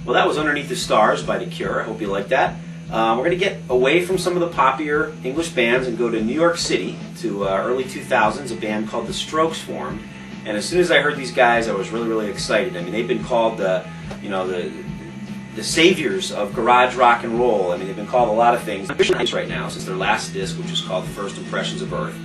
Well, that was Underneath the Stars by The Cure. I hope you like that. We're going to get away from some of the poppier English bands and go to New York City to early 2000s. A band called The Strokes formed. And as soon as I heard these guys, I was really, really excited. I mean, they've been called the saviors of garage rock and roll. I mean, they've been called a lot of things right now since their last disc, which is called First Impressions of Earth.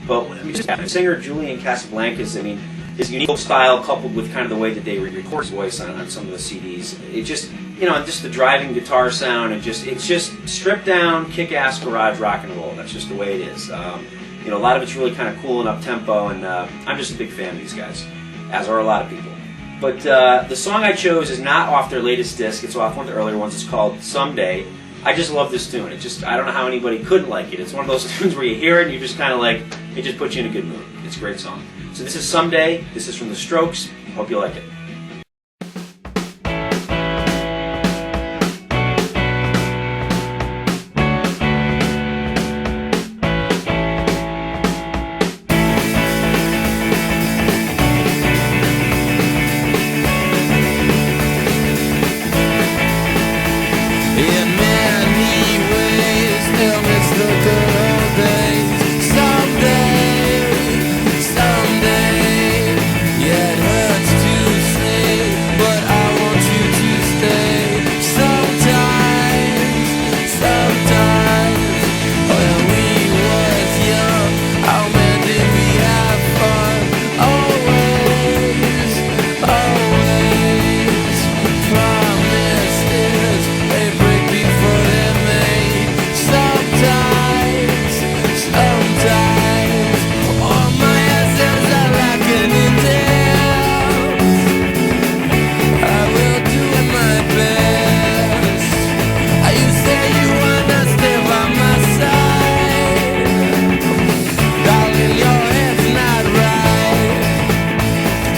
But I mean, the singer Julian Casablancas, I mean, his unique style coupled with kind of the way that they record his voice on some of the CDs, it just, and just the driving guitar sound, and it's just stripped down, kick-ass garage rock and roll. That's just the way it is. A lot of it's really kind of cool and up-tempo, and I'm just a big fan of these guys, as are a lot of people. But the song I chose is not off their latest disc. It's off one of the earlier ones. It's called Someday. I just love this tune. I don't know how anybody couldn't like it. It's one of those tunes where you hear it and you're just kind of like, it just puts you in a good mood. It's a great song. So this is Someday. This is from The Strokes. Hope you like it.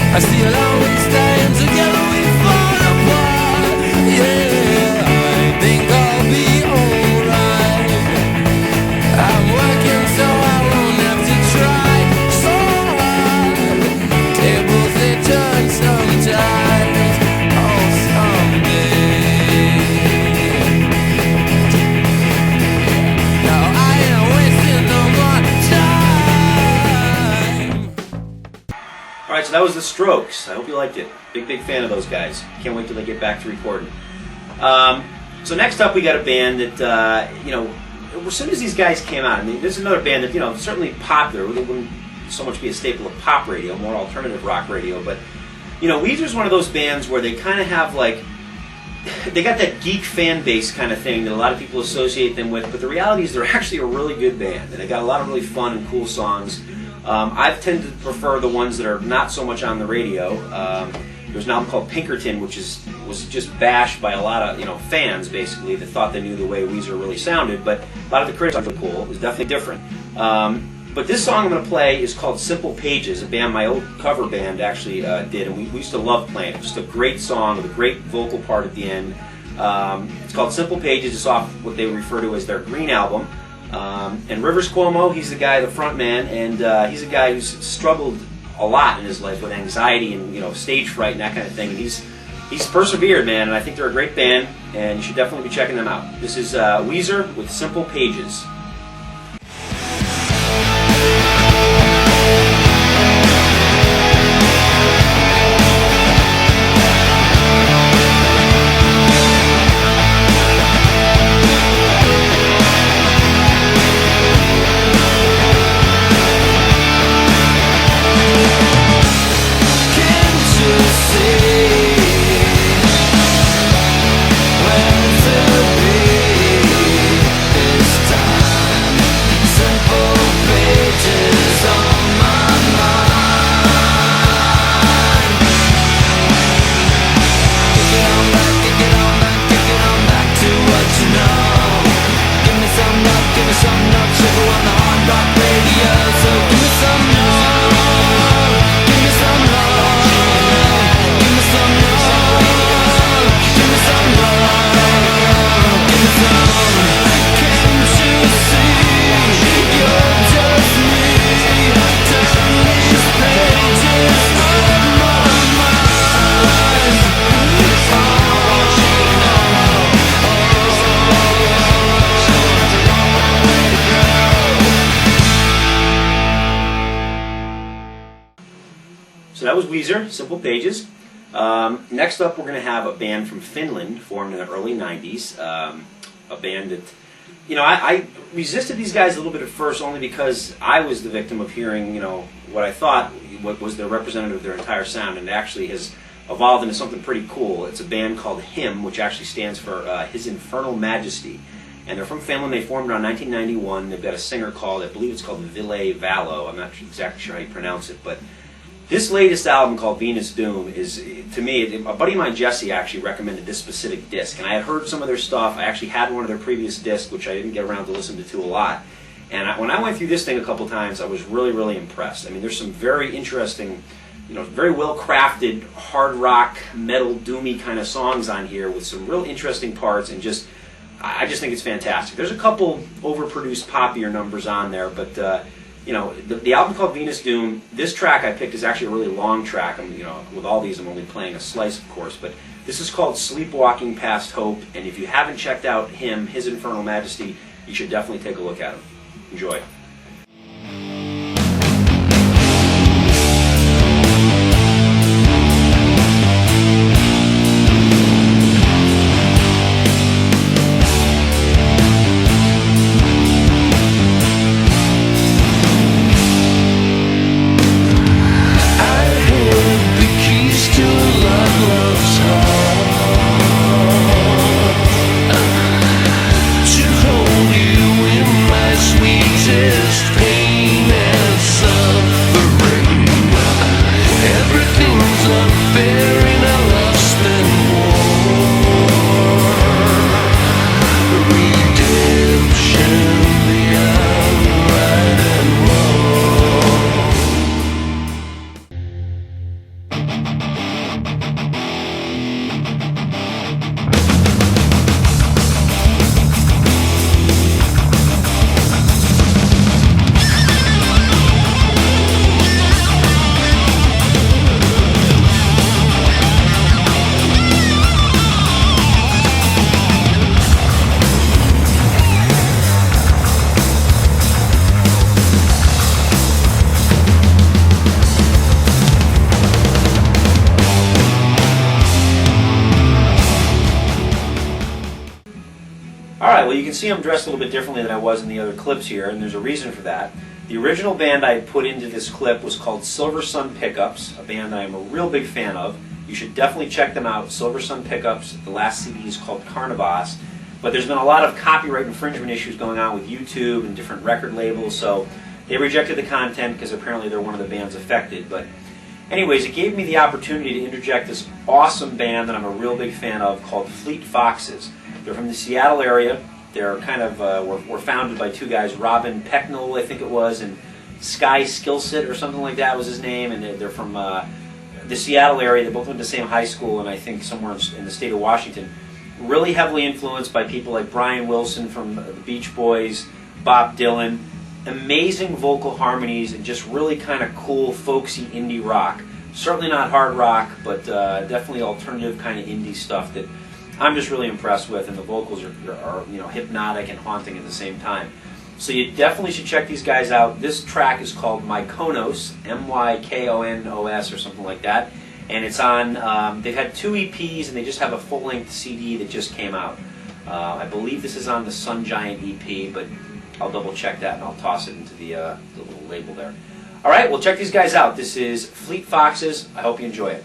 I see it always stand together, we fall apart. Yeah, I think I'll be alright. I'm working so I won't have to try so hard. Tables they turn sometimes. Oh, someday. Now I ain't wasting no more time. Alright, so that was The Strokes. I hope you liked it. Big fan of those guys. Can't wait till they get back to recording. So next up we got a band that, as soon as these guys came out, I mean, this is another band that, certainly popular. They wouldn't so much be a staple of pop radio, more alternative rock radio, but, Weezer's one of those bands where they kind of have, they got that geek fan base kind of thing that a lot of people associate them with, but the reality is they're actually a really good band, and they got a lot of really fun and cool songs. I've tended to prefer the ones that are not so much on the radio. There's an album called Pinkerton, which was just bashed by a lot of fans basically that thought they knew the way Weezer really sounded, but a lot of the critics were cool. It was definitely different. But this song I'm going to play is called Simple Pages, a band my old cover band actually did, and we used to love playing it. Just a great song with a great vocal part at the end. It's called Simple Pages. It's off what they refer to as their Green album. And Rivers Cuomo, he's the guy, the front man, and he's a guy who's struggled a lot in his life with anxiety and stage fright and that kind of thing. And he's persevered, man, and I think they're a great band, and you should definitely be checking them out. This is Weezer with Simple Pages. Where to be this time? So that was Weezer, Simple Pages. Next up, we're going to have a band from Finland formed in the early 90s. A band that, I resisted these guys a little bit at first only because I was the victim of hearing, what I thought what was the representative of their entire sound, and it actually has evolved into something pretty cool. It's a band called HIM, which actually stands for His Infernal Majesty. And they're from Finland. They formed around 1991. They've got a singer called, I believe it's called Ville Valo. I'm not exactly sure how you pronounce it, but this latest album called Venus Doom is, to me, a buddy of mine, Jesse, actually recommended this specific disc. And I had heard some of their stuff. I actually had one of their previous discs, which I didn't get around to listen to a lot. And when I went through this thing a couple times, I was really, really impressed. I mean, there's some very interesting, very well-crafted hard rock, metal, doomy kind of songs on here with some real interesting parts, and I just think it's fantastic. There's a couple overproduced poppier numbers on there, but the album called Venus Doom. This track I picked is actually a really long track. With all these, I'm only playing a slice, of course, but this is called Sleepwalking Past Hope. And if you haven't checked out him, His Infernal Majesty, you should definitely take a look at him. Enjoy. Alright, well you can see I'm dressed a little bit differently than I was in the other clips here, and there's a reason for that. The original band I put into this clip was called Silver Sun Pickups, a band that I'm a real big fan of. You should definitely check them out, Silver Sun Pickups. The last CD is called Carnivas. But there's been a lot of copyright infringement issues going on with YouTube and different record labels, so they rejected the content because apparently they're one of the bands affected. But anyways, it gave me the opportunity to interject this awesome band that I'm a real big fan of called Fleet Foxes. They're from the Seattle area. They're kind of were founded by two guys, Robin Pecknell, I think it was, and Sky Skillset or something like that was his name. And they're from the Seattle area. They both went to the same high school, and I think somewhere in the state of Washington. Really heavily influenced by people like Brian Wilson from the Beach Boys, Bob Dylan. Amazing vocal harmonies and just really kind of cool, folksy indie rock. Certainly not hard rock, but definitely alternative kind of indie stuff that I'm just really impressed with, and the vocals are hypnotic and haunting at the same time. So you definitely should check these guys out. This track is called Mykonos, M-Y-K-O-N-O-S or something like that, and it's on. They've had 2 EPs, and they just have a full-length CD that just came out. I believe this is on the Sun Giant EP, but I'll double check that and I'll toss it into the little label there. All right, well check these guys out. This is Fleet Foxes. I hope you enjoy it.